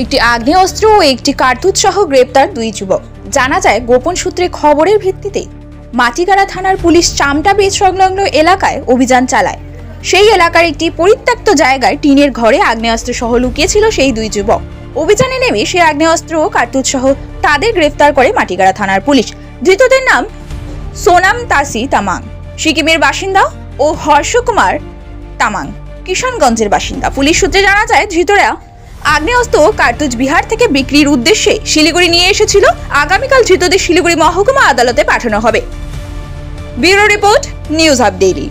একটি আগ্নেয়াস্ত্র ও একটি কার্তুজ সহ গ্রেপ্তার দুই যুবক। জানা যায়, গোপন সূত্রে খবরের ভিত্তিতে মাটিগাড়া থানার পুলিশ চামটা বীজ সংলগ্ন এলাকায় অভিযান চালায়। সেই এলাকার একটি পরিত্যক্ত জায়গায় টিনের ঘরে আগ্নেয়াস্ত্র সহ লুকিয়েছিল সেই দুই যুবক। অভিযানে নেমে সেই আগ্নেয়াস্ত্র ও কার্তুজ সহ তাদের গ্রেফতার করে মাটিগাড়া থানার পুলিশ। ধৃতদের নাম সোনাম তাসি তামাং, সিকিমের বাসিন্দা, ও হর্ষ কুমার তামাং, কিষানগঞ্জের বাসিন্দা। পুলিশ সূত্রে জানা যায়, ধৃতরা আগ্নেয়াস্ত্র কার্তুজ বিহার থেকে বিক্রির উদ্দেশ্যে শিলিগুড়ি নিয়ে এসেছিল। আগামীকাল ধৃতদের শিলিগুড়ি মহকুমা আদালতে পাঠানো হবে। Bureau report, news hub daily.